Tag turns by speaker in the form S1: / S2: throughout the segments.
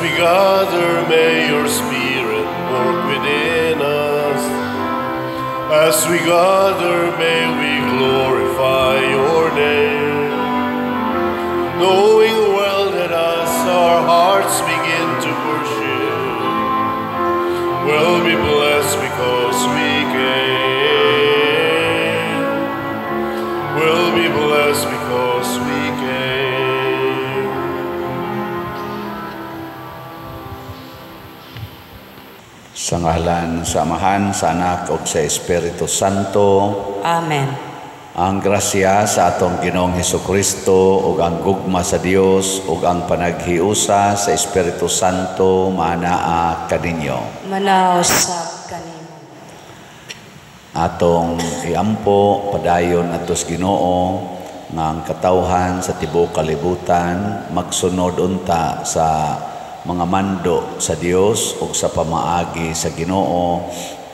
S1: we gather, may your Spirit work within us. As we gather, may we glorify your name, knowing well that as our hearts begin to worship, we'll be blessed because we came. We'll be blessed because we came.
S2: Sa ngalan sa Amahan, sa Anak, ug sa Espiritu Santo.
S3: Amen.
S2: Ang grasya sa atong Ginoong Hesukristo ug ang gugma sa Dios ug ang panaghiusa sa Espiritu Santo manaa kaninyo.
S3: Manaos sa kanimo.
S2: Atong iampo padayon atos Ginoo nga ang katawhan sa tibuok kalibutan magsunod unta sa mga mando sa Dios ug sa pamaagi sa Ginoo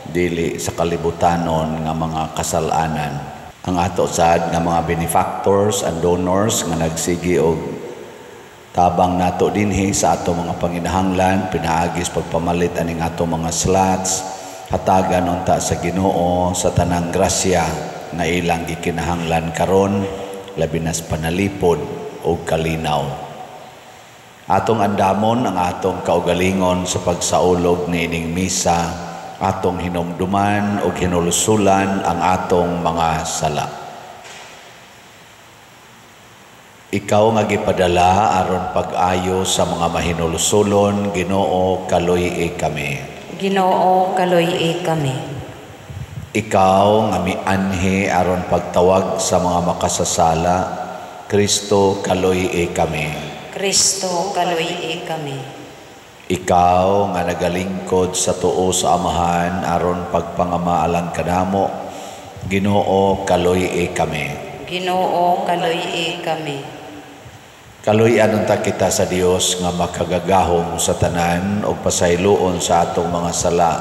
S2: dili sa kalibutanon nga mga kasalanan. Ang ato sad nga mga benefactors and donors nga nagsigi og tabang nato dinhi sa ato mga panginahanglan pinaagis pagpamalit aning ato mga slots hatagan unta sa Ginoo sa tanang grasya nga ilang gikinahanglan karon labi nas panalipod o kalinaw. Atong andamon ang atong kaugalingon sa pagsaulog niining misa, atong hinumduman o hinulusulan ang atong mga sala. Ikaw nga gipadala aron pag-ayo sa mga mahinulusulon, Ginoo kaluy-i kami.
S3: Ginoo kaluy-i kami.
S2: Ikaw nga mianhi aron pagtawag sa mga makasasala, Kristo kaluy-i kami.
S3: Kristo kaluy-i kami.
S2: Ikaw nga nagalingkod sa tuo sa Amahan aron pagpangamaalan kanamo, Ginoo kaluy-i kami.
S3: Ginoo kaluy-i kami.
S2: Kaluy-an unta kita sa Dios nga makagagahom sa tanan o pasayloon sa atong mga sala.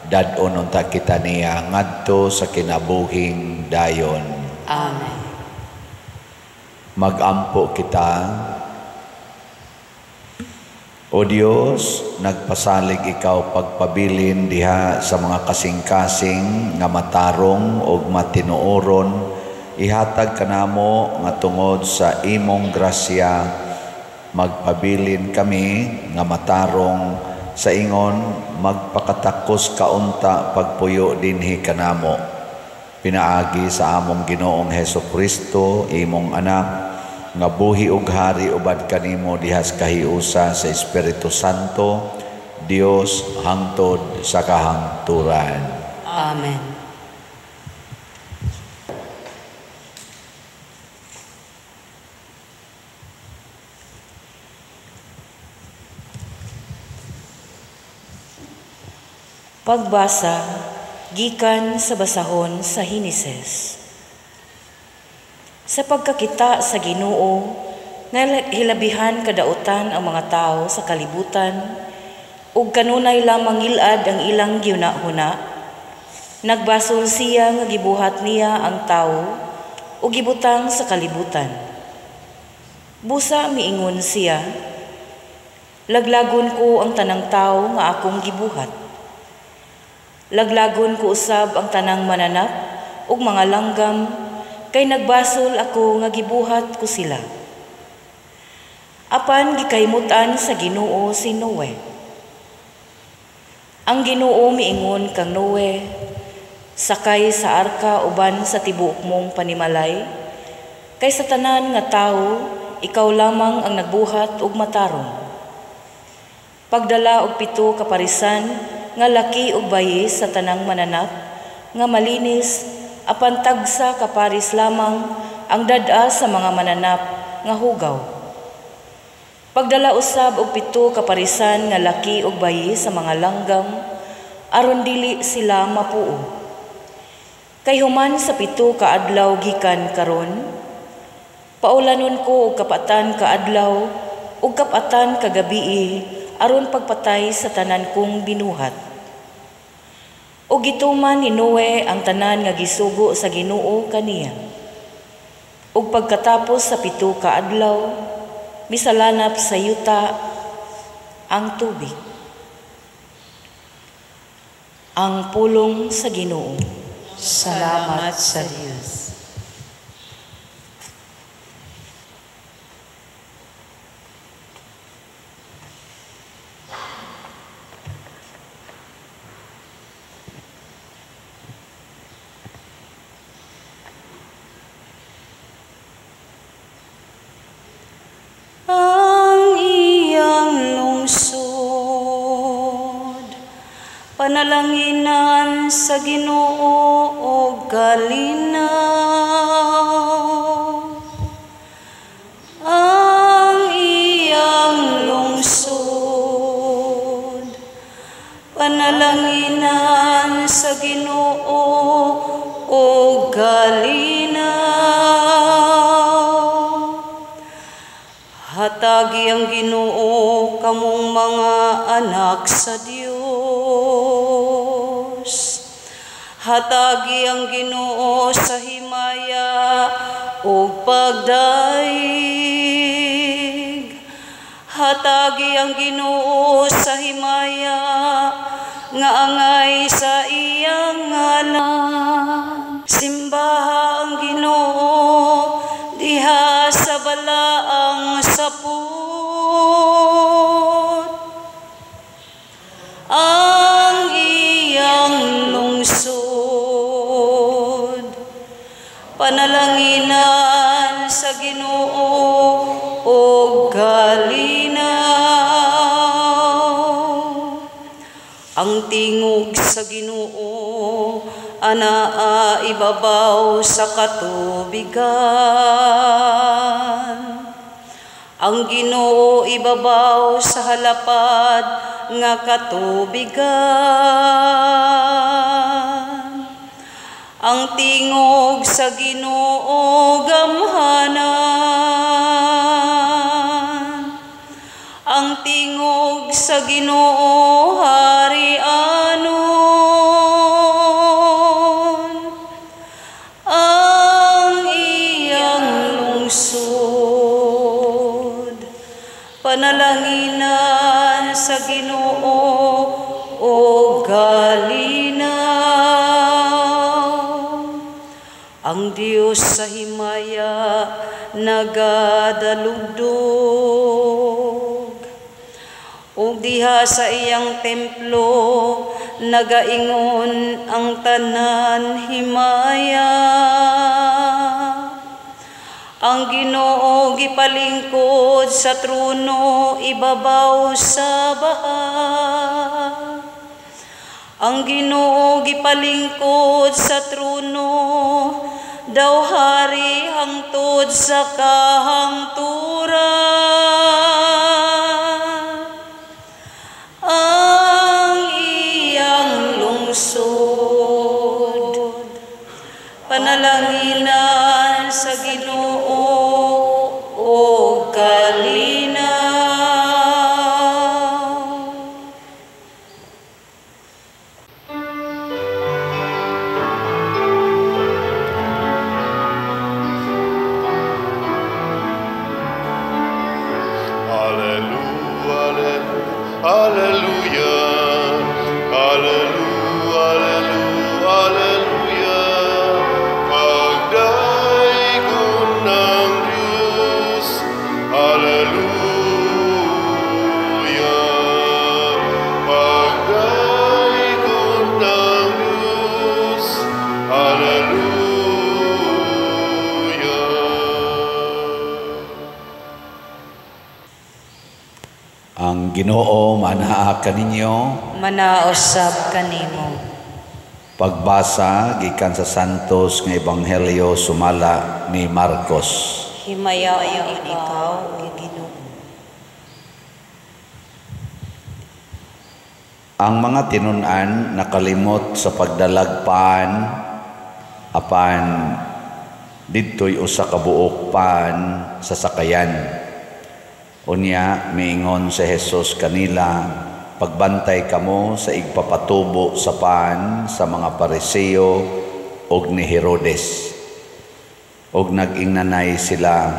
S2: Dadon unta kita niya ngadto sa kinabuhing dayon.
S3: Amen.
S2: Magampo kita. O Dios, nagpasalig ikaw pagpabilin diha sa mga kasing-kasing nga matarong o matinuoron, ihatag kanamo nga tungod sa imong grasya, magpabilin kami nga matarong sa ingon, magpakatakos kaunta pagpuyo dinhi kanamo. Pinaagi sa among Ginoong Hesukristo, imong anak, nga buhi ug hari ubad kanimo dihas kahiusa sa Espiritu Santo, Dios hangtod sa kahangturan.
S3: Amen. Pagbasa gikan sa basahon sa Henesis. Sa pagkakita sa Ginoo, nga hilabihan kadautan ang mga tao sa kalibutan, ug kanunay lamang ilad ang ilang giunahuna, nagbasol siya nga gibuhat niya ang tao, ug gibutang sa kalibutan. Busa miingon siya, laglagon ko ang tanang tao nga akong gibuhat. Laglagon ko usab ang tanang mananap, ug mga langgam, kay nagbasol ako nga gibuhat ko sila. Apan gikaymutan sa Ginoo si Noe. Ang Ginoo miingon kang Noe, sakay sa arka uban sa tibuok mong panimalay, kay sa tanan nga tao, ikaw lamang ang nagbuhat ug matarong. Pagdala og 7 kaparisan nga laki ug bayi sa tanang mananap, nga malinis, apan tagsa kaparis lamang ang dad-a sa mga mananap nga hugaw. Pagdala usab og 7 kaparisan nga laki ug bayi sa mga langgam aron dili sila mapuo. Kay human sa 7 ka adlaw gikan karon, paulanon ko og kapatan ka adlaw ug kapatan ka gabii aron pagpatay sa tanan kong binuhat. O gituman ni Noe ang tanan nga gisugo sa Ginoo kaniya. Ug pagkatapos sa 7 ka adlaw, misalanap sa yuta ang tubig. Ang pulong sa Ginoo.
S4: Salamat sa Diyos. Ang iyang lungsod, panalanginan sa Ginoo o kalinaw. Ang iyang lungsod, panalanginan sa Ginoo o kalinaw. Hatagi ang Ginoo kamong mga anak sa Dios. Hatagi ang Ginoo sa himaya o pagdaig. Hatagi ang Ginoo sa himaya nga angay sa iyang ngalan. Simbaha ang Ginoo diha sa balaang saput. Ang iyang lungsod, panalanginan sa Ginoo o kalinaw. Ang tingog sa Ginoo anaa ibabaw sa katubigan. Ang Ginoo ibabaw sa halapad nga katubigan. Ang tingog sa Ginoo gamhanan. Ang tingog sa Ginoo harianon. Ang iyang lungsod, panalanginan sa Ginoo o kalinaw. Ang Dios sa himaya nagadalugdog, ug diha sa iyang templo nagaingon ang tanan himaya. Ang Ginoo gipalingkod sa trono ibabaw sa baha. Ang Ginoo gipalingkod sa trono daw hari hangtod sa kahangturan. Ang iyang lungsod, panalanginan sa Ginoo o kalinaw.
S1: Hallelujah, hallelujah, hallelujah. Pagdaigong ng Diyos, hallelujah. Pagdaigong ng Diyos, hallelujah.
S2: Ang Ginoo manaa kaninyo.
S4: Manaosab kanimo.
S2: Pagbasa gikan sa Santos nga Ebanghelyo sumala ni Marcos.
S4: Himayaon ikaw, o Ginoo.
S2: Ang mga tinun-an nakalimot sa pagdalagpan apan didtoy usa ka buok pan sa sakayan. Unya miingon si Jesus kanila, pagbantay kamo sa igpapatubo sa pan sa mga Pariseo og ni Herodes. Og nag-ingnanay sila,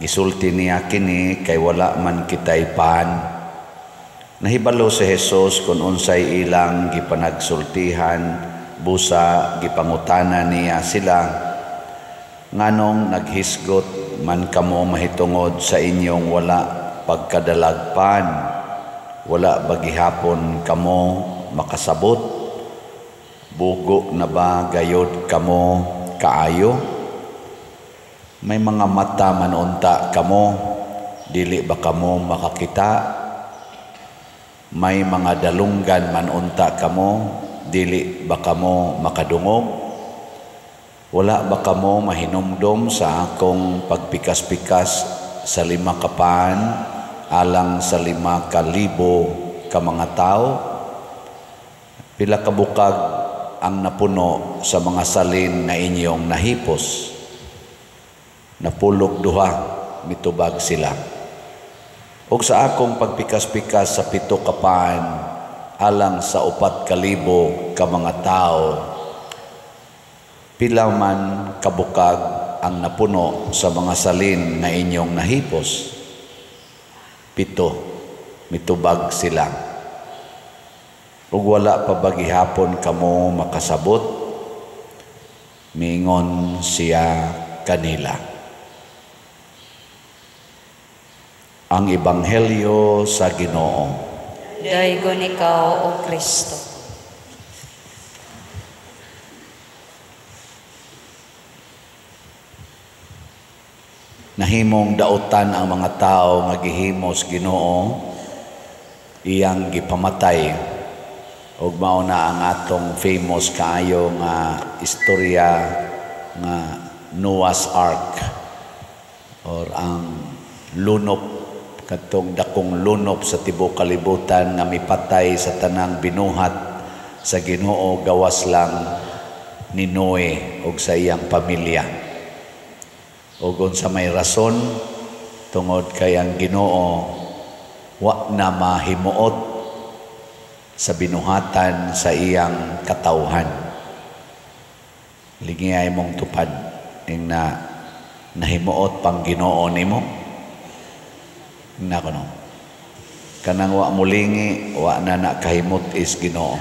S2: gisulti niya kini kay wala man kitay pan. Nahibalo si Jesus kung unsay ilang gipanagsultihan, busa gipangutana niya sila, nganong naghisgot man kamo mahitungod sa inyong wala pagkadalagpan, wala bagihapon kamo makasabot, bugo na ba gayod kamo kaayo? May mga mata manunta kamo, dili ba kamo makakita? May mga dalunggan manunta kamo, dili ba kamo makadungog? Wala ba kamo mahinumdom sa akong pagpikas-pikas sa 5 kapaan alang sa 5,000 ka mga tao? Pila kabukag ang napuno sa mga salin na inyong nahipos? Napulog 2, mitubag sila. Ug sa akong pagpikas-pikas sa 7 kapaan alang sa 4,000 ka mga tao, pila man kabukag ang napuno sa mga salin na inyong nahipos? 7, mitubag sila. Ug wala pa ba gihapon kamo makasabot? Miingon siya kanila. Ang Ebanghelyo sa Ginoo.
S4: Daygon ikaw, O Kristo.
S2: Nahimong dautan ang mga tao nga gihimos Ginoo, iyang gipamatay. Ug mao na ang atong famous kaayo nga istorya nga Noah's Ark, or ang lunop, katong dakong lunop sa tibuok kalibutan nga mipatay sa tanang binuhat sa Ginoo, gawas lang ni Noe ug sa iyang pamilya. Ug unsa may rason, tungod kay ang Ginoo wa na mahimuot sa binuhatan sa iyang katawhan. Ligiyay mong tupad ing na nahimuot pang Ginoo nimo. Nako no. Kanang wa mulingi, wa na nakahimot is Ginoo.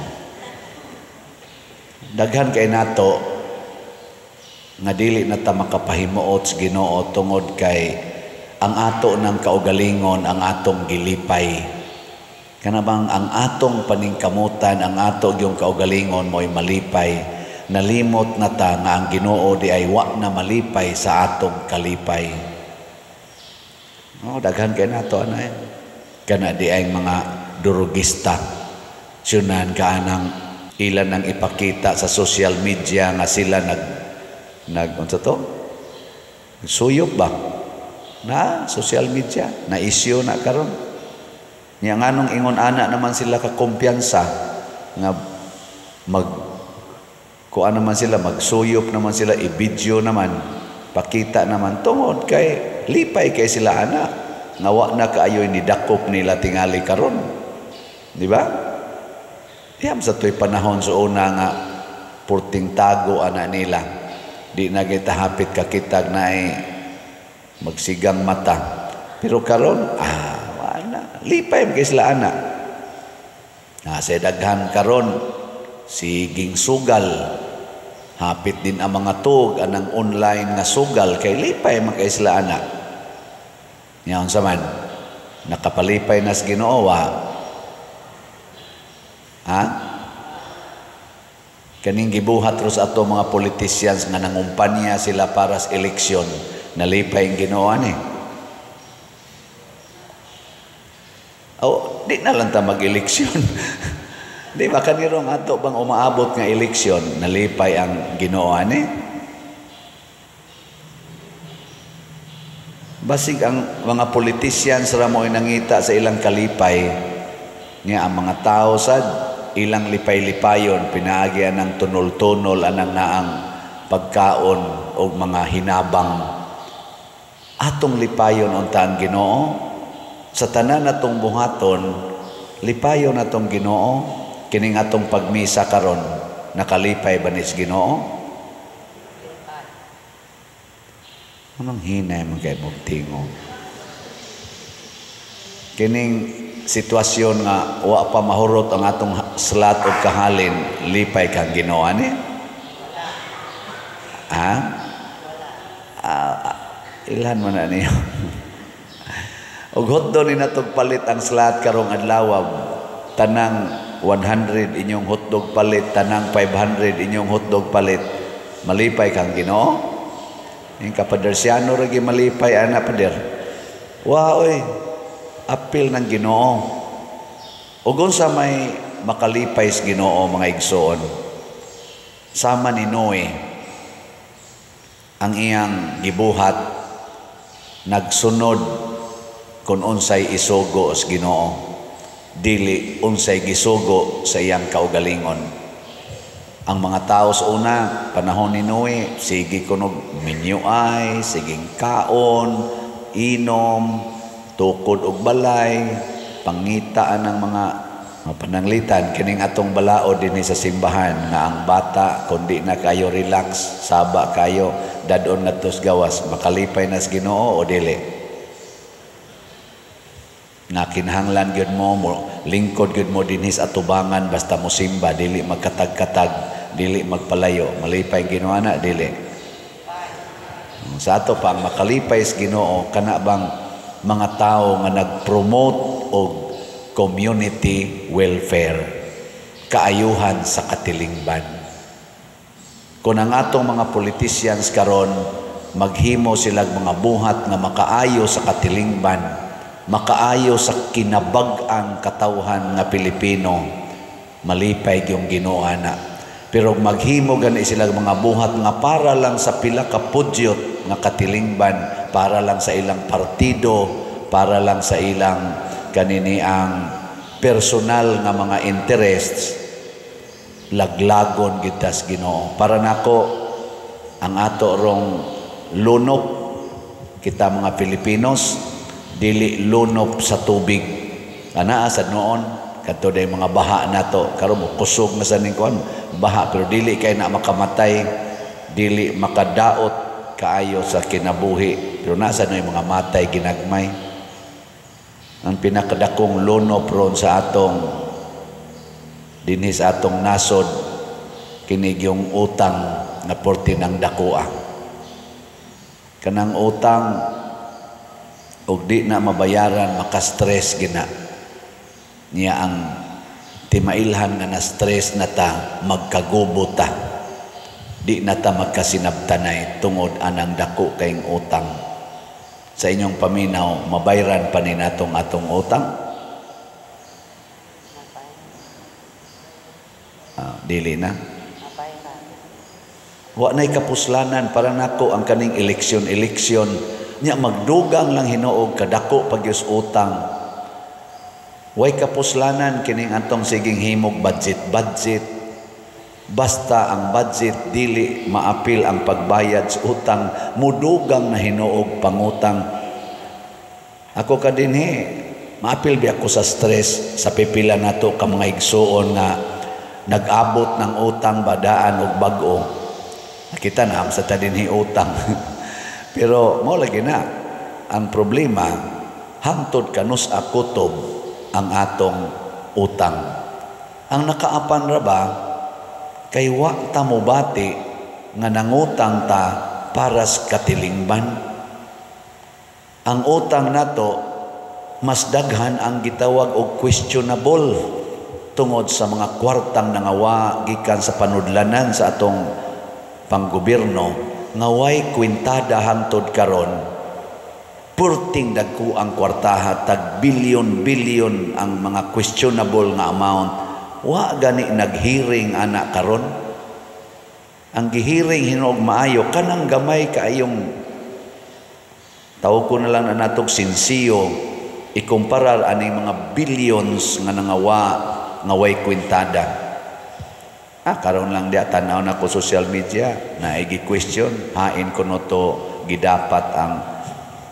S2: Daghan kay nato nga dili na ta makapahimuot sa Ginoo tungod kay ang ato ng kaugalingon ang atong gilipay. Kanabang ang atong paningkamutan, ang ato yung kaugalingon mo'y malipay. Nalimot na ta nga ang Ginoo di ay wa na malipay sa atong kalipay. Daghan kay nato ana kana di ay mga durugista sunan ka nang ilan nang ipakita sa social media nga sila unsa to suyop ba na social media na issue na karon nya nganong ingon ana naman sila ka kumpiyansa nga kuan naman sila magsuyop naman sila i-video naman pakita naman tungod kay lipay kay sila ana nga wa na kaayoy ni dakop nila tingali karon, di ba? Diyam sa to'y panahon sa una nga purting tago ana nila, di na kita hapit kakitag na magsigang mata, pero karon wa na lipay kay sila ana. Sa daghan karon siging sugal, hapit din ang mga tug anang online nga sugal kay lipay man kay sila ana. Nya unsa man nakapalipay nas Ginoo kaning gibuhat ros ato mga politicians nga nangumpanya sila para sa eleksyon, nalipay ang Ginoo ani. Di na lang ta mag-eleksyon. Di ba kanirong ato bang umaabot nga eleksyon, nalipay ang Ginoo ani? Basig ang mga politicians ra mo nangita sa ilang kalipay niya ang mga tao sad ilang lipay-lipayon pinaagyan ng tunol-tunol anang naang pagkaon o mga hinabang atong lipayon unta ang Ginoo sa tanan natong buhaton, lipayon natong Ginoo kining atong pagmisa karon nakalipay ba ni Ginoo? Anong hinay man kay mong tingo? Kining sitwasyon nga wa pa mahurot ang atong slat o kahalin, lipay kang Ginoo ani? Ha? Ilan man na niyo? Og hotdog ni natog palit ang slat karong adlaw, tanang 100 inyong hotdog palit, tanang 500 inyong hotdog palit, malipay kang Ginoo? Yung kapadersyano ragi malipay ana pader. Wa oy, apil ng Ginoo. Ug unsa may makalipay sa Ginoo mga igsoon? Sama ni Noe ang iyang gibuhat, nagsunod kung unsay isugo sa Ginoo, dili unsay gisugo sa iyang kaugalingon. Ang mga tao sa una panahon ni Noe, sige kunog minyuay, siging kaon, inom, tukod og balay, pangitaan ng mga pananglitan kining atong balaod dinhi sa simbahan nga ang bata kundi na kayo relax, saba kayo, dadon nato sa gawas, makalipay na sa Ginoo o dili? Nga kinahanglan gyud mo lingkod gyud mo dinhi sa atubangan basta mo simba, dili magkatag-katag, dili magpalayo, malipay Ginoo na dili? Sa ato pang makalipay sa Ginoo kana bang mga tao nga nag-promote og community welfare, kaayuhan sa katilingban. Kung ang atong mga politicians karon maghimo silang mga buhat nga makaayo sa katilingban, makaayo sa kinabag-ang katawhan nga Pilipino, malipay yung Ginoo ana. Pero maghimo gani silang mga buhat nga para lang sa pila ka pudyot nga katilingban, para lang sa ilang partido, para lang sa ilang kanini ang personal nga mga interests, laglagon kita sa Ginoo. Para nako ang ato rong lunop kita mga Pilipinos, dili lunop sa tubig. Ana asad noon kadto day mga baha nato, karon mo kusog na sa ning kuan baha, pero dili kay na makamatay, dili makadaot kaayo sa kinabuhi, pero nasa na yung mga matay ginagmay. Ang pinakadakong lunop ron sa atong dinhi sa atong nasod kinig yung utang na porti ng dakua. Kanang utang og di na mabayaran, maka-stress gina niya ang timailhan nga na stress na ta, magkagubo ta, di na ta magkasinabtanay tungod anang dako kayong utang. Sa inyong paminaw, mabayran pa ni natong atong utang? Dili na. Wa na'y kapuslanan para nako ang kaning eleksyon nya magdugang lang hinuog kadako pagyus utang. Way kapuslanan kining atong siging himog budget. Basta ang budget dili maapil ang pagbayad sa utang, mudugang na hinuog pangutang. Ako kadinhi, maapil bi ako sa stress sa pipila nato ka mga igsuon nga nag-abot ng utang badaan og bag-o. Nakita na ang sa tadinhi utang. Pero mo lagi na ang problema, hangtod kanus akutob ang atong utang. Ang nakaapan ra ba kay wa ta mobati nga nangutang ta para sa katilingban. Ang utang nato mas daghan ang gitawag og questionable tungod sa mga kwartang nangawa gikan sa panudlanan sa atong panggobyerno nga way kwintada hangtod karon. Purting dagko ang kwartaha, tag bilyon ang mga questionable nga amount. Wa gani naghiring anak karon. Ang gihiring hinuog maayo kanang gamay kaayong tawag ko na lang na natog sinsiyo ikumparar aning mga billions nga nangawa nga way kwintada. Karon lang dia tanaw na ko social media na igi-question hain ko no to gidapat ang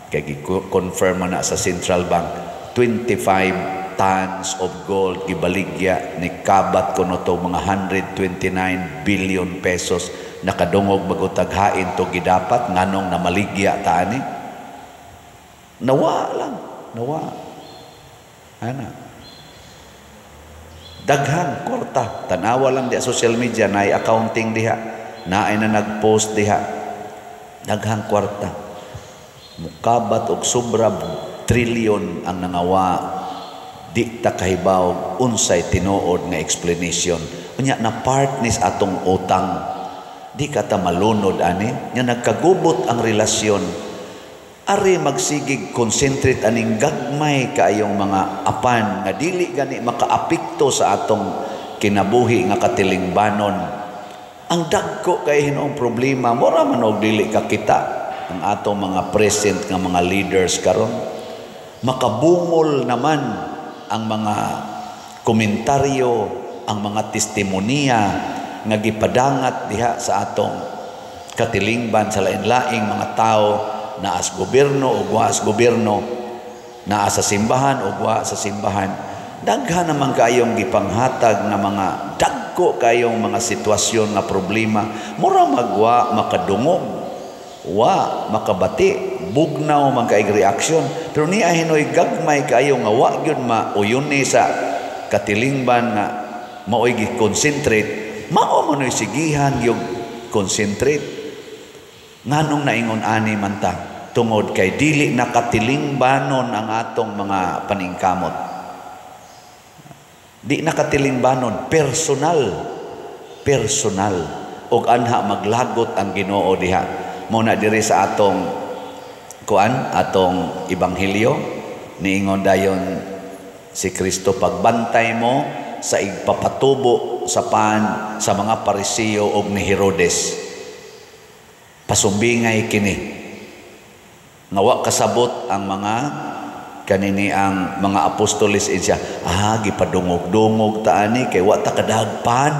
S2: kay confirm na sa Central Bank 25 tons of gold gibaligya ni kabat ko no to mga 129 billion pesos nakadungog bagutag hain to gidapat nganong na maligya ta ani nawa lang ana Daghang kwarta. Tanawa lang di social media, naay accounting diha, naay na nag-post diha. Daghang kwarta. Mukabat og sobra trilyon ang nangawa. Di ta kahibaw unsay tinuod nga explanation. Unya na part nis atong utang. Di ka ta malunod ani, nya nagkagubot ang relasyon. Ari magsigig concentrate aning gagmay kaayong mga apan nga dili gani makaapekto sa atong kinabuhi nga katilingbanon. Ang dagko kay hinoong problema mura man og dili kakita ang atong mga present nga mga leaders karon. Makabungol naman ang mga komentaryo, ang mga testimonya nga gipadangat diha sa atong katilingban sa lain-laing mga tao na as gobyerno o wa as gobyerno, na sa simbahan o wa sa simbahan. Daghan naman kayong gipanghatag na mga dagko kayong mga sitwasyon nga problema, mura magwa makadungog, wa makabati, bugnaw man kay reaksyon, pero niya hinoy gagmay kayo nga wa gyud mauyuni sa katilingban nga maoy gi-concentrate, mao manoy sigihan yung concentrate. Nganong naingon ani man ta tungod kay dili nakatilingbanon ang atong mga paningkamot. Di nakatilingbanon, personal og anha maglagot ang Ginoo diha. Mo na diri sa atong atong ebanghelyo niingon dayon si Kristo, pagbantay mo sa igpapatubo sa sa mga Pariseo og ni Herodes. Pasumbingay kini nga wa kasabot ang mga kanini ang mga apostoles insya gipadungog-dungog ta ani kay wa ta kadagpan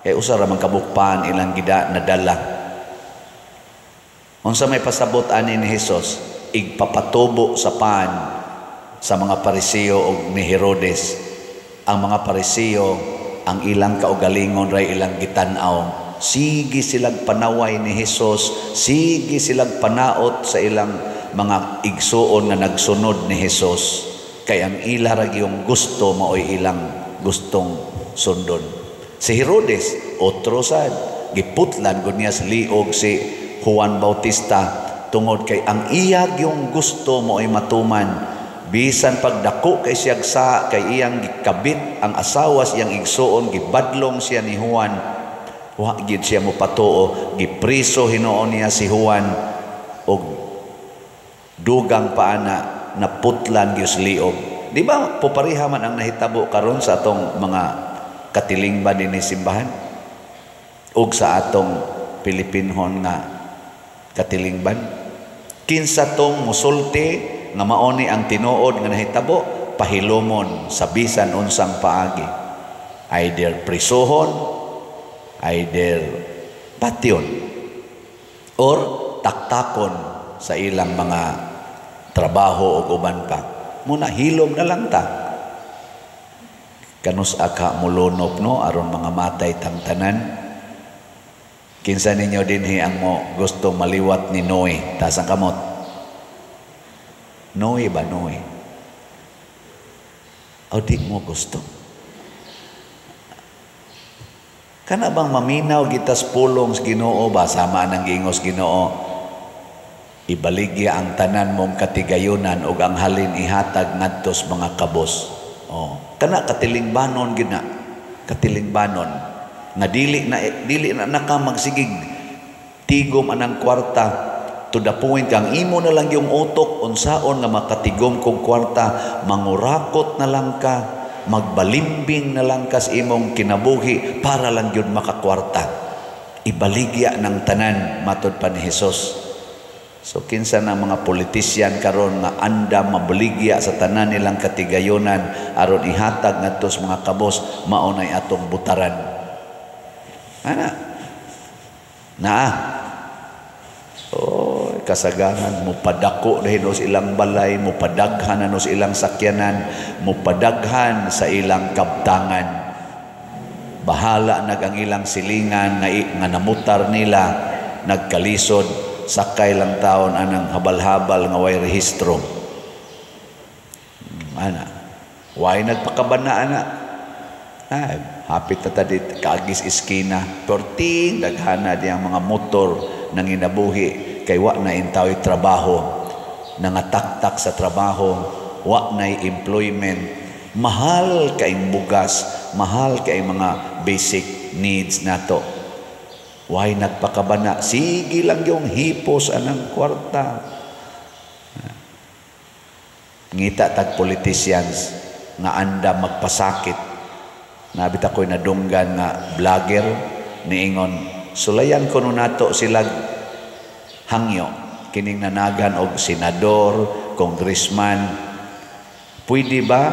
S2: kay usa ra man kabukpan ilang gida nadala. Unsa may pasabot ani ni Hesus, igpapatubo sa sa mga Pariseo og ni Herodes. Ang mga Pariseo ang ilang kaugalingon ray ilang gitan-aw. Sige silang panaway ni Hesus, sige silang panaot sa ilang mga igsuon nga nagsunod ni Hesus. Kay ang ila ra yung gusto maoy ilang gustong sundon. Si Herodes otro sad, giputlan gud niya sa liog si Juan Bautista tungod kay ang iyag yung gusto maoy matuman. Bisan pagdako kay siyag sa kay iyang gikabit ang asawa siyang igsuon, gibadlong siya ni Juan. Wa gid siya mo patuo, gipriso hinuon niya si Juan og dugang paana naputlan gyud liog. Di ba popariha man ang nahitabo karon sa atong mga katilingban dinhi simbahan ug sa atong Pilipinhon nga katilingban. Kinsa tong musulti nga maoni ang tinuod nga nahitabo, pahilomon sa bisan unsang paagi. Either prisohon, either patyon, or taktakon sa ilang mga trabaho o uban pa. Muna hilom na lang ta. Kanus aka mulunop no aron mga matay tang tanan. Kinsa ninyo dinhi ang mo gusto maliwat ni Noe tasang kamot. Noe ba Noe? O di mo gusto? Kana bang maminaw gitas pulong sa Ginoo ba sama nang giingos Ginoo? Ibaligya ang tanan mong katigayunan ug ang halin ihatag ngadtos mga kabos. Kana katilingbanon gid na. Katilingbanon nga dili na nakamagsigig tigom anang kwarta. To the point kang imo na lang yung utok unsaon nga makatigom kong kwarta, mangurakot na lang ka, magbalimbing na lang ka sa imong kinabuhi para lang yun makakwarta. Ibaligya ng tanan matod pa ni Hesus. So kinsa na mga politisyan karon nga anda mabaligya sa tanan nilang katigayunan aron ihatag ngadto sa mga kabos, maunay atong butaran. Kasaganan mo padako dahil sa ilang balay, mo padaghan sa ilang sakyanan, mo padaghan sa ilang kabtangan. Bahala nagang ilang silingan nga namutar nila, nagkalisod, sakay lang taon anang habal-habal nga way rehistro. Way nagpakabana Hapit na tadi kaagis iskina, perting daghana diyang mga motor nang inabuhi kay wa na intawi trabaho, nangataktak sa trabaho, wa na employment, mahal kaing bugas, mahal kaing mga basic needs nato. Why nagpakabana? Sige lang yung hipos anang kwarta. Ngita tag politicians nga anda magpasakit. Nabit ako'y nadunggan nga vlogger niingon, sulayan ko nun nato silag hangyo, kining nanagan og senador, congressman. Pwede ba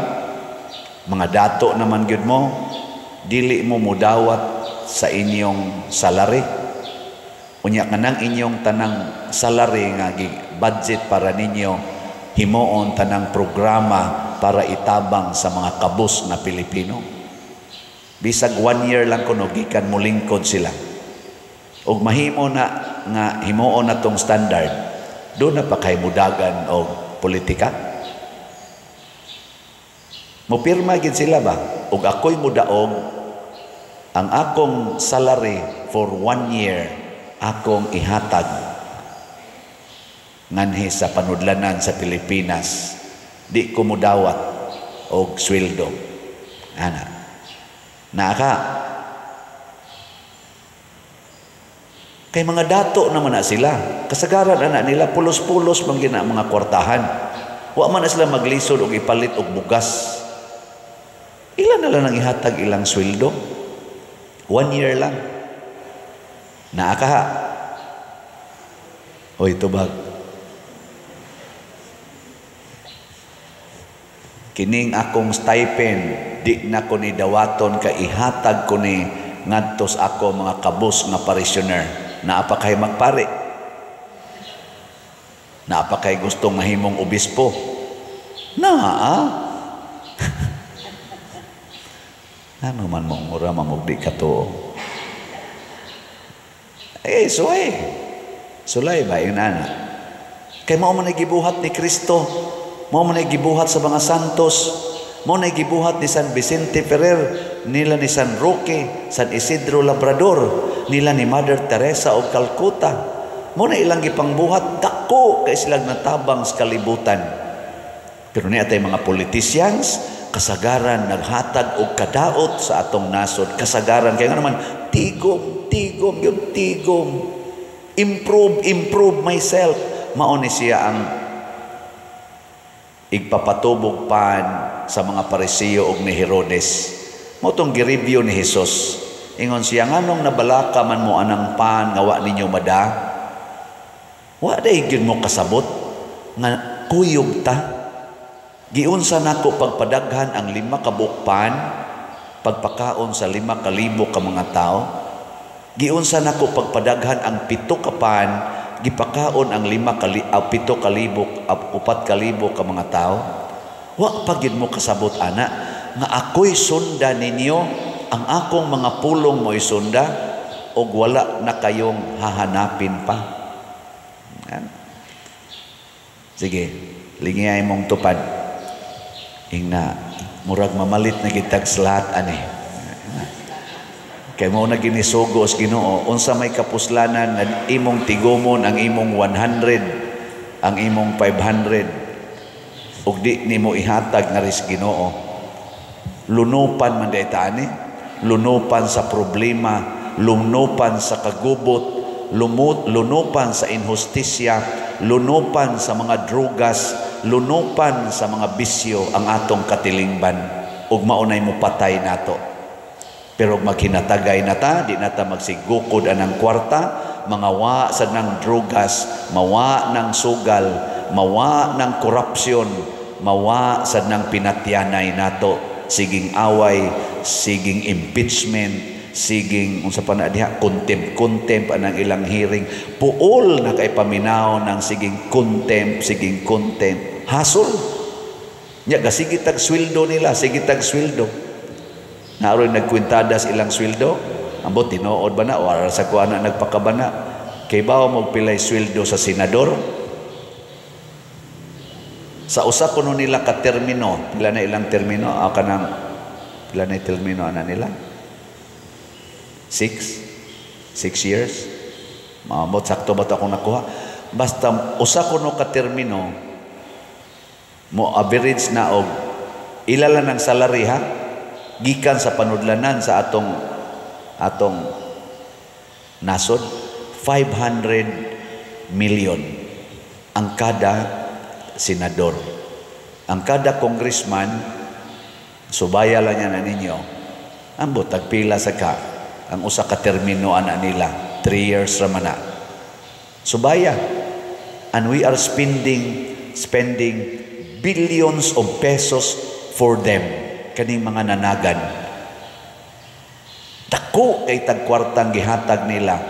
S2: mga dato naman gyud mo, dili mo mudawat sa inyong salary? Unya ka nang inyong tanang salary nga budget para ninyo, himuon tanang programa para itabang sa mga kabus na Pilipino. Bisag 1 year lang kuno gikan mo lingkod sila. Og mahimo na nga himuon na tong standard, doon na pa kay mudagan og politika. Mupirma gid sila ba? Og ako'y mudaog ang akong salary for 1 year akong ihatag nganhi sa panudlanan sa Pilipinas. Di ko mudawat og sweldo. Ana. Naka. Kay mga dato naman na sila. Kasagaran anak nila pulos-pulos man gina mga kwartahan. Wa man na sila maglisod og ipalit og bugas. Ilan na lang ang ihatag ilang sweldo? 1 year lang. Naaka. O ito ba? Kining akong stipend, di na ko ni dawaton ka ihatag ko ni ngadtos ako mga kabus nga parishioner. Naapa kay magpare? Naapa kay gustong mahimong obispo? Ano man mong mura mamugdi ka to? Sulay ba yun ana? Kay mo man nagibuhat ni Kristo, mo man nagibuhat sa mga santos, mo na gibuhat ni San Vicente Ferrer, nila ni San Roque, San Isidro Labrador, nila ni Mother Teresa of Calcutta. Mo na ilang gipangbuhat, dako kay silang natabang sa kalibutan. Pero ni atay mga politicians, kasagaran naghatag og kadaot sa atong nasod. Kasagaran kay nga naman tigom, improve myself. Mao ni siya ang igpapatubog pan sa mga Parisiyo og ni Herodes. Mo tong gireview ni Jesus. Ingon siya, nganong nabalaka man mo anang pan nga wa ninyo mada? Wa day gyud mo kasabot nga kuyog ta. Giunsa nako pagpadaghan ang 5 ka bukpan, pagpakaon sa 5,000 ka mga tao. Giunsa nako pagpadaghan ang 7 ka pan, gipakaon ang 7,000 ka mga tao. Wa pagid mo kasabot ana nga ako'y sunda ninyo, ang akong mga pulong mo'y sunda, og wala na kayong hahanapin pa. Sige, lingiyay mong tupad. Ingna, murag mamalit na kitag lahat ani. Kay mo na ginisugo sa Ginoo, unsa may kapuslanan nga imong tigomon ang imong 100, ang imong 500, ug di nimo ihatag nga ris Ginoo. Lunupan man dayta ani, lunupan sa problema, lunupan sa kagubot, lunupan sa inhustisya, lunupan sa mga drugas, lunupan sa mga bisyo ang atong katilingban, ug maunay mo patay nato. Pero maghinatagay na ta, di na ta magsigukod anang kwarta, mga wa sa nang drugas, mawa ng sugal, mawa ng korupsyon, mawa sa nang pinatyanay nato, siging away, siging impeachment, siging unsa pa na diha, contempt anang ilang hearing, puol na kay paminaw ng siging contempt, hasol. Nya sige tag sweldo nila, sige tag sweldo. Naroy nagkwintadas ilang sweldo, ambot tinuod ba na o aral sa kuana nagpakabana. Kay bawo mo pilay sweldo sa senador. Sa usa kuno nila ka termino, pila na ilang termino, kanang Pila na termino ana nila? 6 years. Maamot sakto ba to akong nakuha? Basta usa ko no ka termino mo average na og ilala ng salary ha gikan sa panudlanan sa atong nasod 500 million ang kada senador, ang kada congressman. Subaya lang yan na ninyo. Ambot, tagpila sa ka. Ang usa ka termino ana nila. 3 years raman na. Subaya. And we are spending billions of pesos for them. Kaning mga nanagan. Dako kay tagkwartang gihatag nila.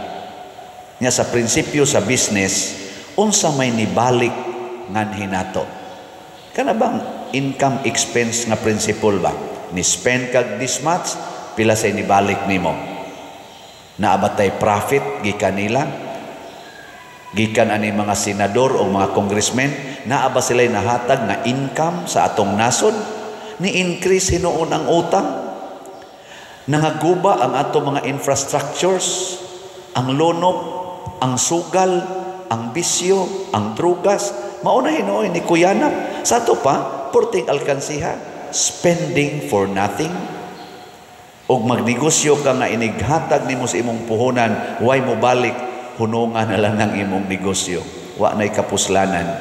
S2: Nya sa prinsipyo sa business, unsa may nibalik ngan hinato. Kana bang income expense nga principle ba? Ni spend kag this much, pila say nibalik nimo. Naabatay profit gikan nila, gikan ani mga senador o mga congressmen, naaba sila nahatag na income sa atong nasod, ni increase hinuon ang utang, nangaguba ang atong mga infrastructures, ang lonop, ang sugal, ang bisyo, ang drugas, mauna hinuon ni kuyanap. Sa ito pa, porting alkansiha, spending for nothing. O magnegosyo ka nga inighatag nimo sa imong puhunan, way mo balik, hunungan na lang ng imong negosyo. Wa na'y kapuslanan.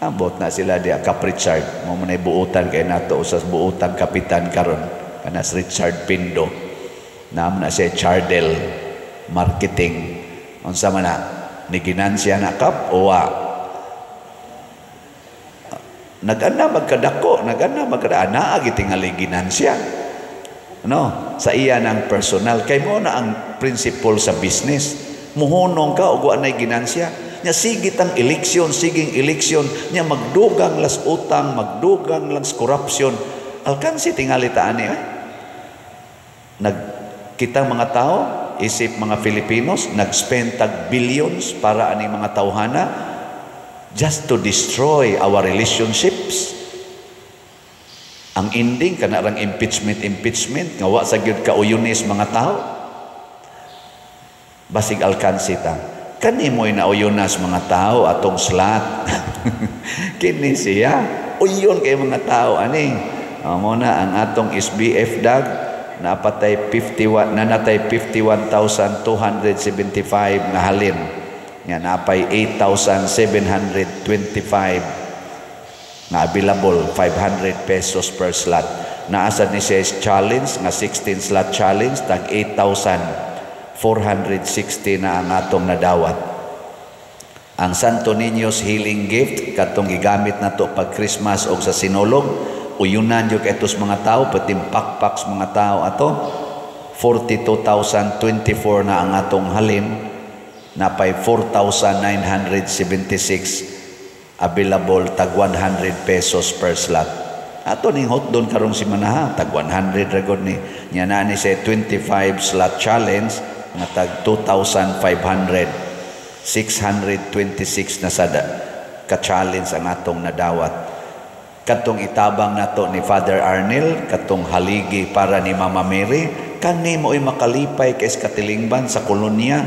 S2: Ambot na sila diya, Kap Richard. Mo manay buutan kay nato, usas buutan kapitan karon. Kanas Richard Pindo. Naam na siya Chardel Marketing. Unsa man na, ni ginansya na Kap o wa? Nagana magkadako, nagana magkadaan, gitingali ginansya. No, sa iya ng personal. Kay mo na ang principle sa business. Muhunong ka o guanay ginansya. Nya sigit ang eleksyon, siging eleksyon. Nya magdugang las utang, magdugang las korupsyon. Alkansi tingali taan niya. Kita mga tao, isip mga Filipinos, nag-spend tag billions para aning mga tawhana just to destroy our relationships. Ang ending kanarang impeachment nga wa sa gyud kauyunis mga tao. Basig alkansi ta. Kani mo'y nauyunas mga tao atong slot. Kini siya. Uyon kay mga tao ani. Amo na ang atong SBF dag nanatay 51,275 nga halin. Nga napay 8,725 na available 500 pesos per slot. Naasad ni siya challenge nga 16 slot challenge tag 8,460 na ang atong nadawat. Ang Santo Niño's Healing Gift katong gigamit nato pag Christmas o sa sinulog, uyunan yung etos mga tao, pati pakpaks mga tao ato. 42,024 na ang atong halin, napay 4,976 available tag 100 pesos per slot. Ato ning hotdon karong simana tag 100 ragod ni. Nya na ni say 25 slot challenge nga tag 2,500. 626 na sada ka challenge ang atong nadawat. Katong itabang nato ni Father Arnel, katong haligi para ni Mama Mary, kani mo'y makalipay kay katilingban sa kolonya.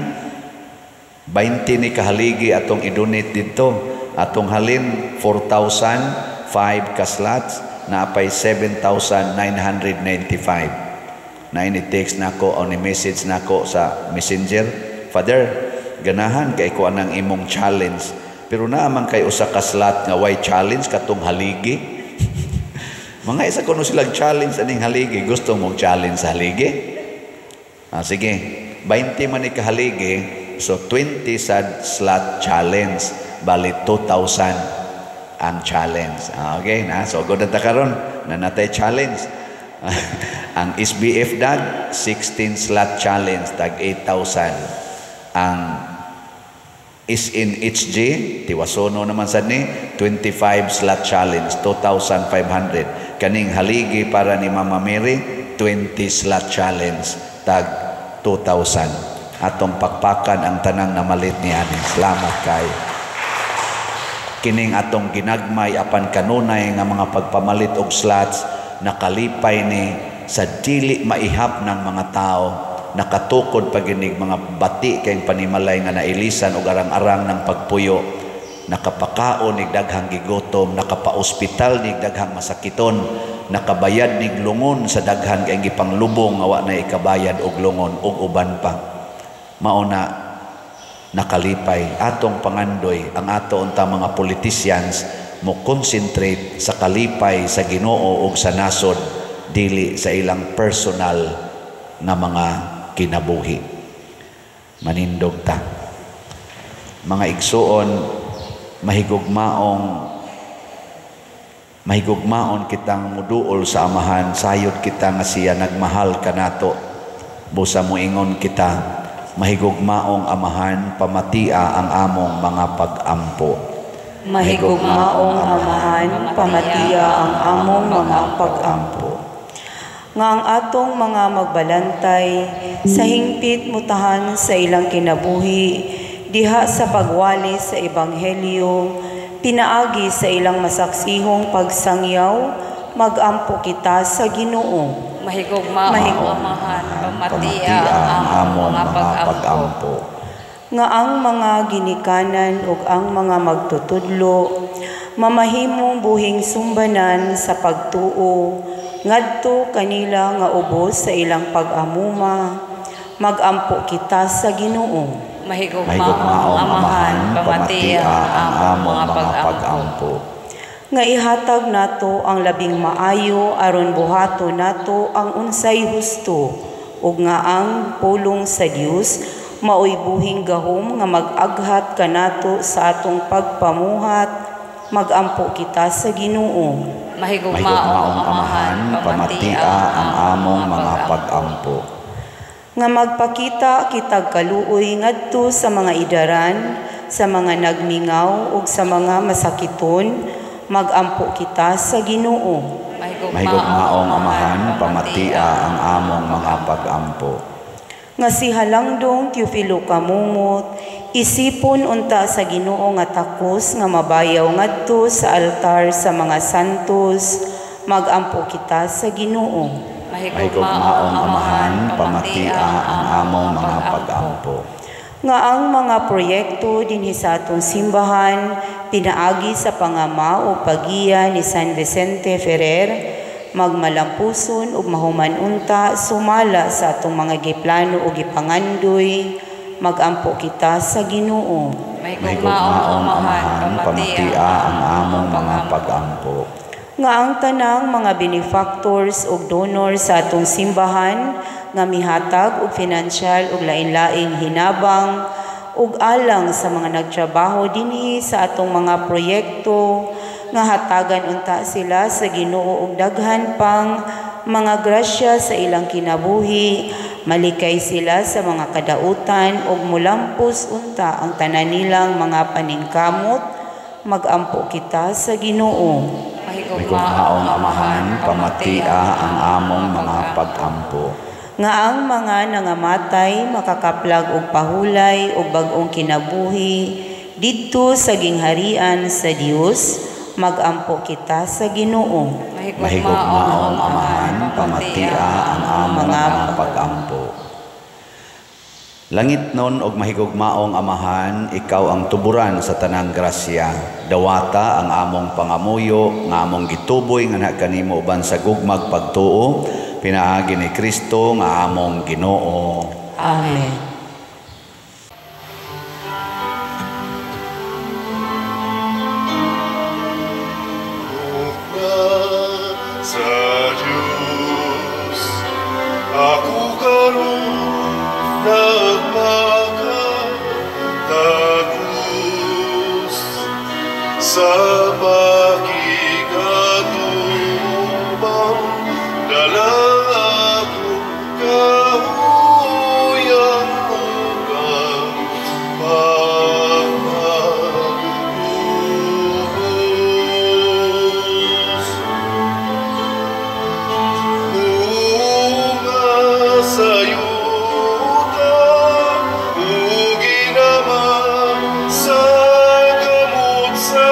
S2: 20 ni kahaligi atong idonate dito. Atong halin 4,005 ka slots, naapay 7,995. Na ini-text nako o ni-message nako sa Messenger, Father, ganahan kay ko anang imong challenge. Pero naman kay usa ka slot nga way challenge katong haligi. Mga isa kuno silang challenge aning haligi, gusto mong challenge sa haligi? Sige, 20 man ni kahaligi, so 20 sad slot challenge. Bali 2,000 ang challenge. Okay na, so good na karon na natay challenge. Ang SBF dag 16 slot challenge tag 8,000. Ang is in HG Tiwasono naman sad ni 25 slot challenge 2,500. Kaning haligi para ni Mama Mary 20 slot challenge tag 2,000. Atong pakpakan ang tanang namalit ni ani. Salamat kay kining atong ginagmay apan kanunay nga mga pagpamalit og slots nakalipay ni sa dili maihap ng mga tao, nakatukod paginig mga bati kayong panimalay nga nailisan o arang-arang ng pagpuyo, nakapakaon nig daghang gigutom, nakapaospital nig daghang masakiton, nakabayad nig lungon sa daghan kayong gipanglubong nga wa na ikabayad og lungon ug uban pa. Mauna nakalipay atong pangandoy ang ato unta mga politicians mo concentrate sa kalipay sa Ginoo ug sa nasod, dili sa ilang personal na mga kinabuhi. Manindog ta. Mga igsuon, mahigugmaon kitang muduol sa amahan, sayod kita nga siya nagmahal kanato. Busa mo ingon kita, mahigugmaong amahan, pamatia ang among mga pag-ampo.
S4: Mahigugmaong amahan, pamatia ang among mga pag-ampo. Nga ang atong mga magbalantay, sa hingpit mutahan sa ilang kinabuhi, diha sa pagwali sa Ebanghelyo, pinaagi sa ilang masaksihong pagsangyaw, mag-ampo kita sa Ginoo.
S3: Mahigugmaong amahan, pamatia ang among mga pag-ampo.
S4: Nga ang mga ginikanan ug ang mga magtutudlo, mamahimong buhing sumbanan sa pagtuo, ngadto kanila nga ubos sa ilang pag-amuma, mag-ampo kita sa Ginoo.
S3: Mahigugmaong amahan, pamatia ang among mga pag-ampo.
S4: Nga ihatag nato ang labing maayo aron buhato nato ang unsay husto, ug nga ang pulong sa Dios maoy buhing gahom nga mag-aghat kanato sa atong pagpamuhat, mag-ampo kita sa Ginoo.
S3: Mahigugmaong amahan, pamatia ang among mga pag-ampo.
S4: Nga magpakita kitag kaluoy ngadto sa mga idaran, sa mga nagmingaw ug sa mga masakiton, mag-ampo kita sa Ginoo.
S2: Mahigugmaong amahan, pamatia ang among mga pag-ampo.
S4: Nga si Halangdong Teofilo Kamumot, isipon unta sa Ginoo nga takos nga mabayaw ngadto sa altar sa mga santos, mag-ampo kita sa Ginoo.
S2: Mahigugmaong amahan, pamatia ang among mga pag-ampo.
S4: Nga ang mga proyekto dinhi sa atong simbahan, pinaagi sa pangama o pagiya ni San Vicente Ferrer, magmalampuson ug mahuman unta sumala sa atong mga giplano o gipangandoy, mag-ampo kita sa Ginoo.
S3: Mahigugmaong amahan, pamatia ang among mga pag-ampo.
S4: Nga ang tanang mga benefactors ug donors sa atong simbahan nga mihatag og pinansyal ug lain-laing hinabang ug alang sa mga nagtrabaho dinhi sa atong mga proyekto, nga hatagan unta sila sa Ginoo og daghan pang mga grasya sa ilang kinabuhi, malikay sila sa mga kadautan ug mulampos unta ang tanan nilang mga paningkamot, mag-ampo kita sa Ginoo.
S2: Mahigugmaong amahan, pamatia ang among mga pag-ampo.
S4: Nga ang mga nangamatay makakaplag og pahulay og bag-ong kinabuhi didto sa gingharian sa Dios, mag-ampo kita sa Ginoo.
S2: Mahigugmaong amahan, pamatia ang among mga pag-ampo. Langit nun og mahigugmaong amahan, ikaw ang tuburan sa tanang grasya. Dawata ang among pangamuyo, nga among gituboy nga kanimo uban sa gugmag pagtuo, pinaagi ni Kristo nga among Ginoo.
S4: Amen.
S1: Sa Diyos, ako karon nagpakatagos sa pakikatubang dala ako kahuyang ugang pagpapubos. Bunga sa yuta, uginaman sa gamot sa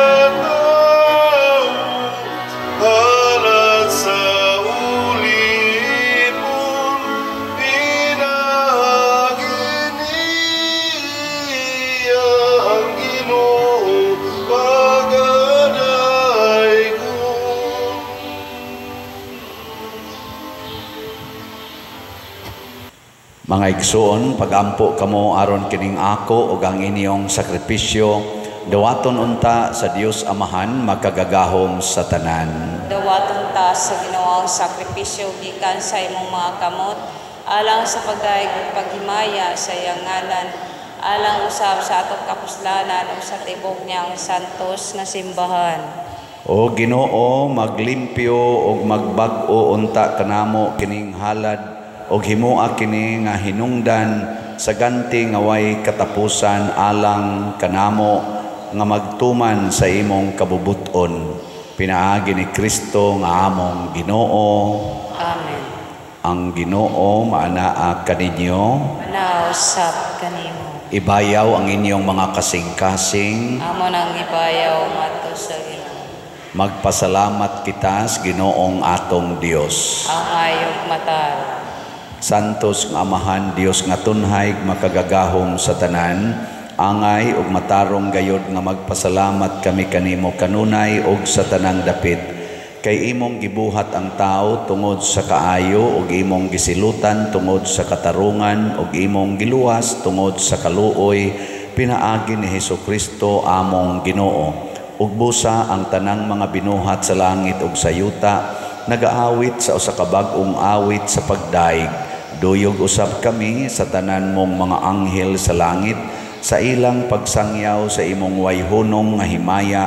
S2: Mga igsoon, pagampo kamo aron kining ako ug ang inyong sakripisyo, dawaton unta sa Dios Amahan makagagahom sa tanan.
S4: Dawaton ta sa Ginoong sakripisyo gikan sa imong mga kamot, alang sa pagdaig ug paghimaya sa iyang ngalan, alang usab sa atong kapuslanan ug sa tibok niyang santos nga simbahan.
S2: O Ginoo, maglimpyo ug magbag-o unta kanamo kining halad og himua kini nga hinungdan sa ganti nga way katapusan alang kanamo nga magtuman sa imong kabubuton. Pinaagi ni Kristo nga among Ginoo.
S4: Amen.
S2: Ang Ginoo maanaa kaninyo.
S4: Manausap kanimo.
S2: Ibayaw ang inyong mga kasing-kasing.
S4: Amo nang ibayaw mato sa Ginoo.
S2: Magpasalamat kita sa Ginoong atong Dios.
S4: Ang ayog matal.
S2: Santos nga Amahan Dios nga tunhay makagagahom sa tanan, angay ug matarong gayod nga magpasalamat kami kanimo kanunay ug sa tanang dapit. Kay imong gibuhat ang tao tungod sa kaayo ug imong gisilutan tungod sa katarungan ug imong giluwas tungod sa kaluoy, pinaagi ni Hesukristo among Ginoo. Ug busa ang tanang mga binuhat sa langit ug sa yuta, nagaawit sa usa ka bag-ong awit sa pagdaig. Duyog usab kami sa tanan mong mga anghel sa langit, sa ilang pagsangyaw sa imong wayhunong nga himaya,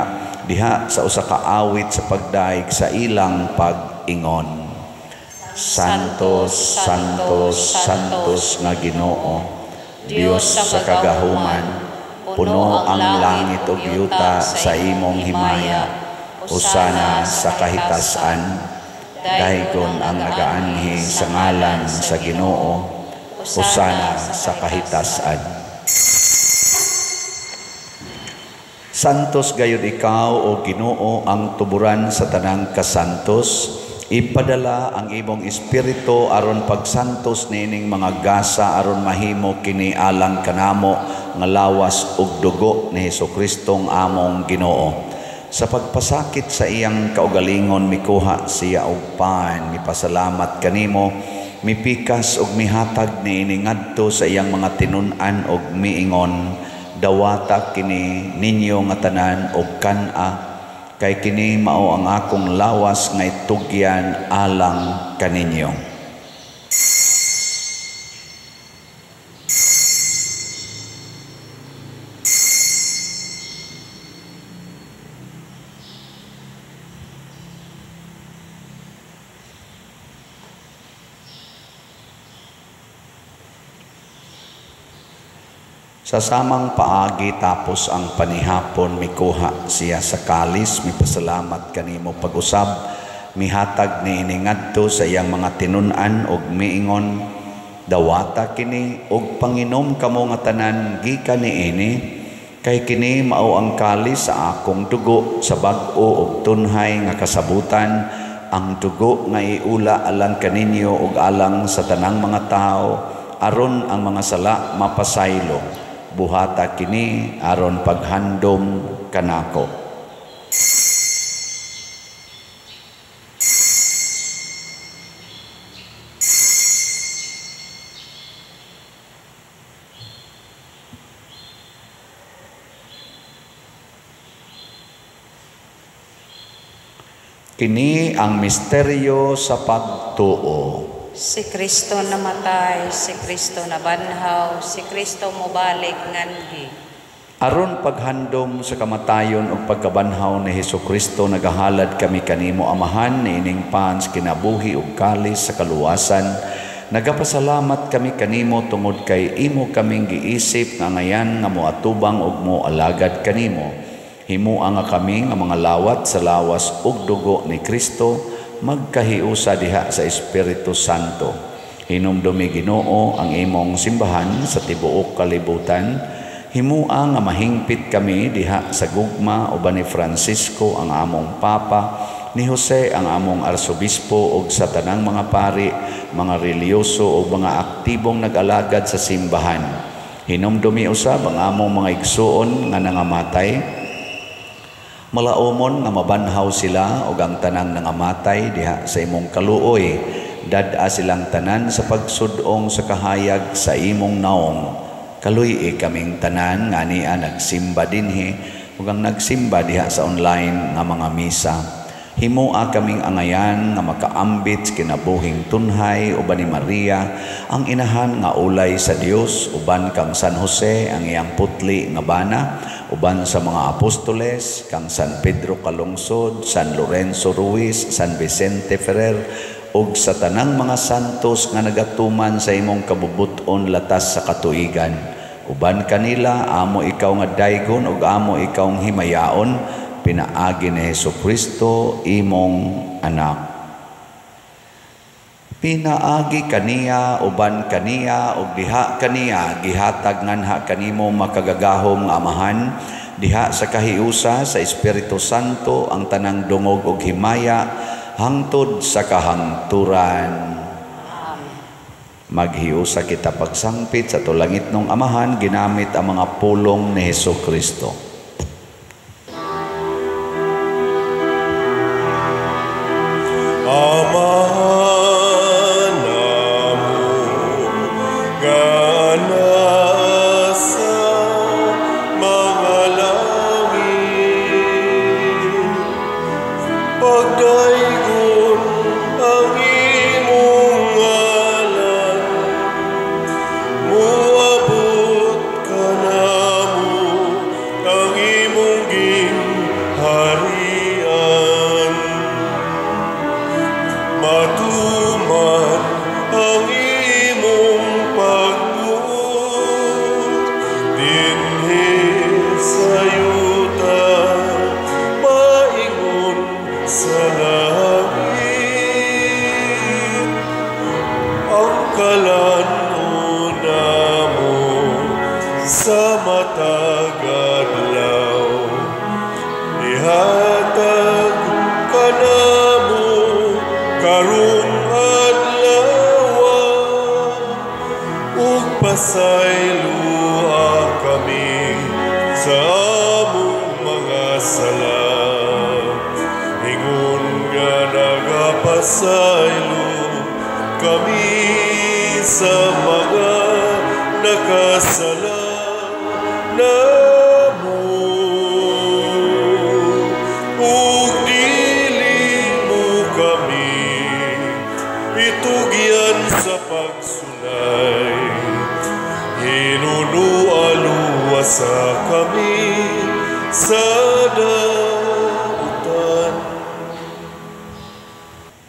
S2: diha sa usa ka awit sa pagdaig sa ilang pag-ingon. Santos, Santos, Santos nga Ginoo, Dios sa kagahuman, puno ang langit ug yuta sa imong himaya. Hosana sa kahitasan. Daygon ang nagaanhi sa ngalan sa Ginoo. Hosana sa kahitasan. Santos gayud ikaw o Ginoo ang tuburan sa tanang kasantos. Ipadala ang imong espiritu aron pagsantos nining mga gasa aron mahimo kini alang kanamo nga lawas ug dugo ni Hesukristong among Ginoo. Sa pagpasakit sa iyang kaugalingon mikuha siya og pan, mipasalamat kanimo, mipikas og mihatag niini ngadto sa iyang mga tinun-an og miingon, dawata kini ninyo nga tanan og kan-a, kay kini mao ang akong lawas nga itugyan alang kaninyo. Sa samang paagi tapos ang panihapon mikuha siya sa kalis, mipasalamat kanimo pag-usab, mihatag ni iningadto sa iyang mga tinun-an og miingon, dawata kini og panginom kamo nga tanan gikan niini, kay kini mao ang kalis sa akong dugo sa bag-o og tunhay nga kasabutan, ang dugo nga iula alang kaninyo og alang sa tanang mga tao, aron ang mga sala mapasaylo. Buhata kini aron paghandom kanako. Kini ang misteryo sa pagtuo.
S4: Si Kristo namatay, si Kristo nabanhaw, si Kristo mobalik nganhi.
S2: Aron paghandom sa kamatayon ug pagkabanhaw ni Hesukristo, nagahalad kami kanimo Amahan niining pans kinabuhi ug kalis sa kaluwasan. Nagapasalamat kami kanimo tungod kay imo kaming giisip nga ngayan nga moatubang ug moalagad kanimo. Himua nga kami nga mga lawat sa lawas ug dugo ni Kristo, magkahiusa diha sa Espiritu Santo. Hinumdumi Ginoo ang imong simbahan sa tibuok kalibutan. Himua nga mahingpit kami diha sa gugma uban ni Francisco ang among Papa, ni Jose ang among Arsobispo ug sa tanang mga pari, mga reliyoso ug mga aktibong nag-alagad sa simbahan. Hinumdumi usab ang among mga igsuon nga nangamatay. Malaumon nga mabanhaw sila o ang tanang nangamatay diha sa imong kaluoy. dad-a silang tanan sa pagsudong sa kahayag sa imong naong. Kaluy kaming tanan nga niya nagsimba dinhi ug ang nagsimba diha sa online nga mga misa. Himoa kaming angayan nga makaambit sa kinabuhing tunhay uban ni Maria, ang inahan nga ulay sa Dios, uban kang San Jose ang iyang putli nga bana, uban sa mga apostoles, kang San Pedro Calungsod, San Lorenzo Ruiz, San Vicente Ferrer, ug sa tanang mga santos nga nagatuman sa imong kabubuton latas sa katuigan. Uban kanila, amo ikaw nga daygon ug amo ikaw nga himayaon, pinaagi ni Jesucristo imong anak. Pinaagi kaniya, uban kaniya, ug diha kaniya, gihatag nganha kanimo makagagahom nga amahan, diha sa kahiusa sa Espiritu Santo ang tanang dungog ug himaya, hangtod sa kahangturan. Maghiusa kita pagsangpit sa tulangit ng amahan, ginamit ang mga pulong ni Jesucristo.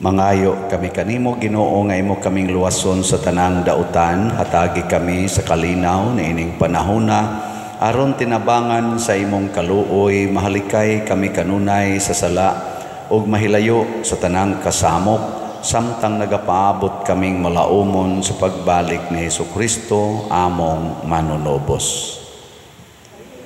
S2: Mangayo kami kanimo Ginoo nga imo kaming luwason sa tanang dautan, hatagi kami sa kalinaw na ining panahona aron tinabangan sa imong kaluoy, mahalikay kami kanunay sa sala ug mahilayo sa tanang kasamok samtang nagapaabot kaming malaumon sa pagbalik ni Jesucristo among manunobos.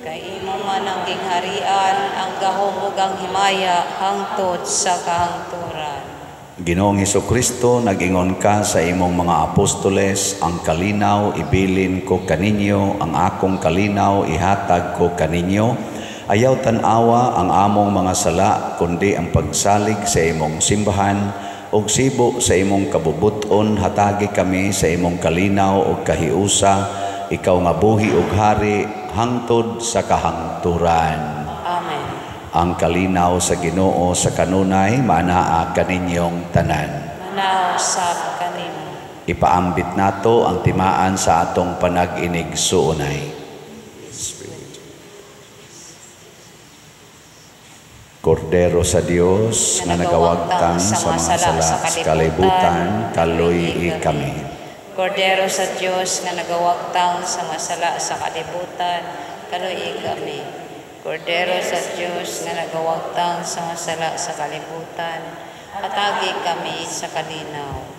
S4: Kay imo man ang gingharian, ang gahom ug ang himaya hangtod sa kahangturan.
S2: Ginoong Jesucristo, nag-ingon ka sa imong mga apostoles, ang kalinaw ibilin ko kaninyo, ang akong kalinaw ihatag ko kaninyo. Ayaw tanawa ang among mga sala, kundi ang pagsalig sa imong simbahan, ug sibo sa imong kabubuton, hatagi kami sa imong kalinaw ug kahiusa, ikaw nga buhi ug hari, hangtod sa kahangturan. Ang kalinaw sa Ginoo sa kanunay, manaa kaninyong tanan.
S4: Manao sab kanimo.
S2: Ipaambit nato ang timaan sa atong panag-inig suunay. Kordero sa Dios nga nagawagtang sa mga sala sa kalibutan, kaluy kami.
S4: Kordero sa Dios nga nagawagtang sa mga sala sa kalibutan, kaluy kami. Kordero sa Diyos nga nagawagtang sa mga sala sa kalibutan, hatagi kami sa kalinaw.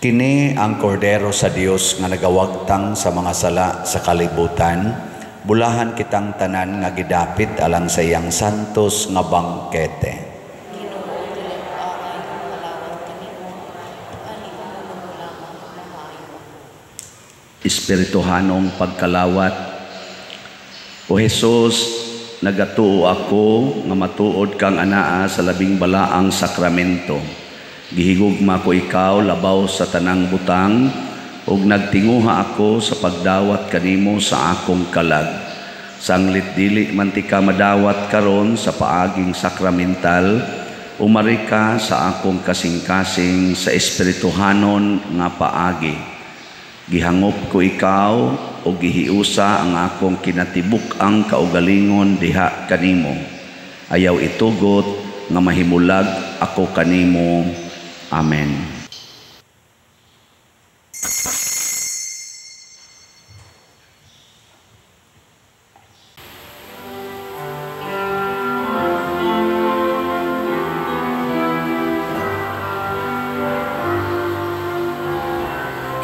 S2: Kini ang kordero sa Dios nga nagawagtang sa mga sala sa kalibutan, bulahan kitang tanan nga gidapit alang sa iyang santos nga bangkete. Espirituhanong pagkalawat. O Jesus, nagatuo ako nga matuod kang anaa sa labing balaang sakramento. Gihigugma ko ikaw labaw sa tanang butang, ug nagtinguha ako sa pagdawat kanimo sa akong kalag. Sanglit dili man ti ka madawat karon sa paaging sakramental, umari ka sa akong kasing-kasing sa espirituhanon nga paagi. Gihangop ko ikaw o gihiusa ang akong kinatibuk-ang kaugalingon diha kanimo. Ayaw itugot nga mahimulag ako kanimo. Amen.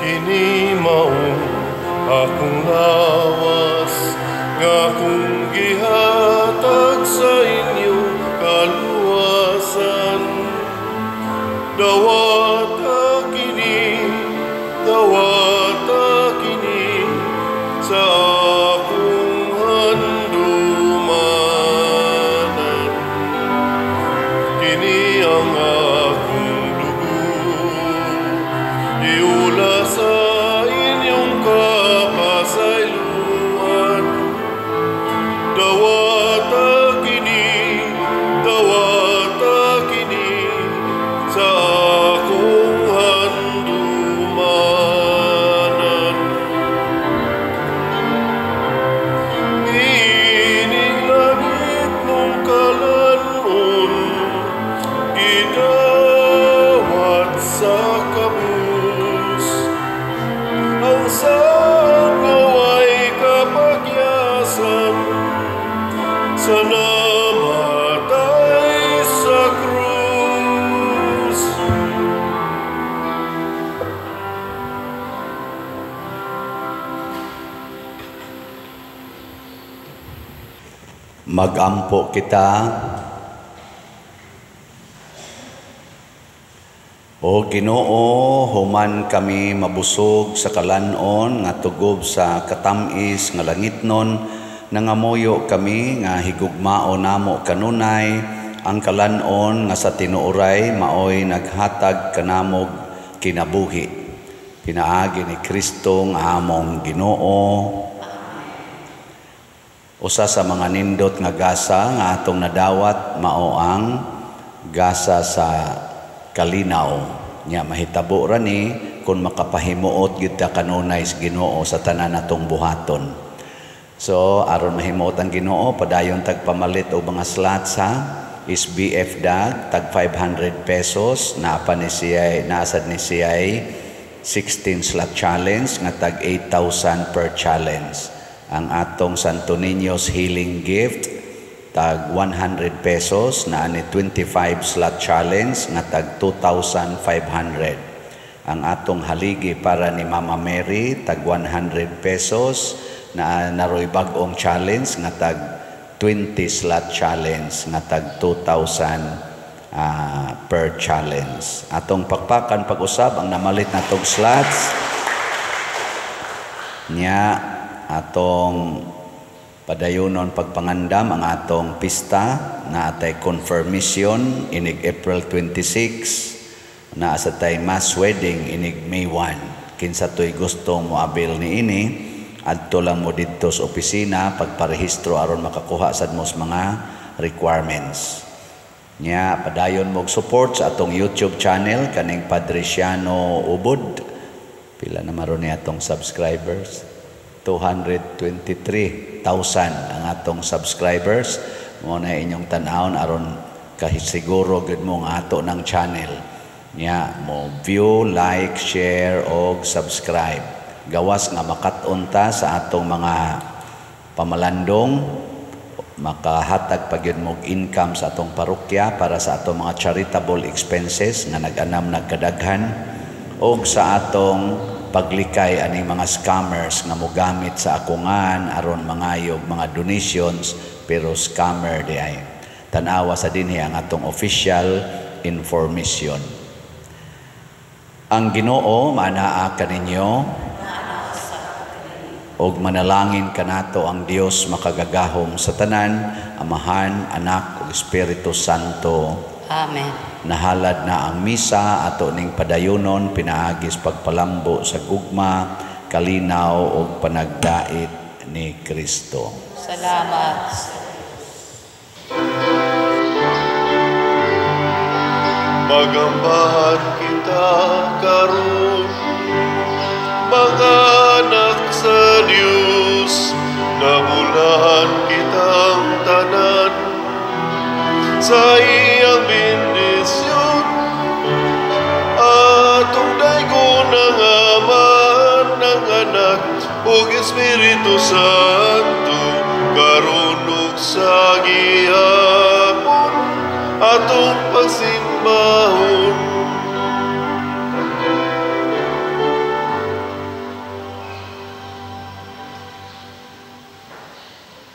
S1: Kini mao akong lawas nga kung gihatag sa inyo kaluwasan. Dawata kini sa akong handumanan. Kini ang akong dugo, iula sa inyong kapasayloan. Dawata kini sa akong handumanan. Ining langit mong kalanon, gidawat sa kabus. Ang sangaway kapagyasan sa namatay sa krus.
S2: Magampo kita. O Ginoo, human kami mabusog sa kalanon nga tugob sa katamis nga langitnon, nangamuyo kami nga higugmao namo kanunay ang kalanon nga sa tinuoray maoy naghatag kanamog kinabuhi. Pinaagi ni Kristo nga among Ginoo. Usa sa mga nindot nga gasa nga atong nadawat mao ang gasa sa kalinaw. Nya mahitabo ra ni kung makapahimuot gyud ta kanunay sa Ginoo sa tanan natong buhaton. So aron mahimuot ang Ginoo, padayon tagpamalit og mga slots ha. SBF dag tag 500 pesos, nasa ni siya 16 slot challenge nga tag 8,000 per challenge. Ang atong Santo Niño's Healing Gift tag 100 pesos, na ani 25 slot challenge nga tag 2,500. Ang atong haligi para ni Mama Mary tag 100 pesos, na naroy bag-ong challenge nga tag 20 slot challenge nga tag 2,000 per challenge. Atong pakpakan pag-usab ang namalit natong slots nya atong padayonon pagpangandam ang atong pista na atay confirmation inig April 26, na sa tay mass wedding inig May 1. Kinsa to'y gusto mo abil ni ini, adto lang mo dito sa opisina pagparehistro aron makakuha sad mo mga requirements. Nya padayon mo support sa atong YouTube channel kaning Padresiano Ubod. Pila na maron ni atong subscribers? 223,000 ang atong subscribers. Mo na inyong tan-awon aron kahisiguro gud mo nga ato ng channel. Nya mo view, like, share og subscribe. Gawas nga makat-on ta sa atong mga pamalandong, makahatag pa gyud mo income sa atong parokya para sa atong mga charitable expenses nga nag-anam nagkadaghan, og sa atong paglikay ani mga scammers nga mogamit sa akungan aron mangayog mga donations pero scammer di ay. Tanawa sa dinhi ang atong official information. Ang Ginoo manaa kaninyo og manalangin kanato ang Dios makagagahom sa tanan, Amahan, Anak ug Espiritu Santo.
S5: Amen.
S2: Nahalad na ang misa ato ning padayonon pinaagis pagpalambo sa gugma, kalinaw ug panagdait ni Kristo.
S5: Salamat.
S1: Magambahan kita karon, mga anak sa Dios, nabulahan kitang tanan sa iyang bendisyon. Atong daygon ng Ama, ng Anak ug Espiritu Santo, karon ug sa gihapon atong pagsimbahon.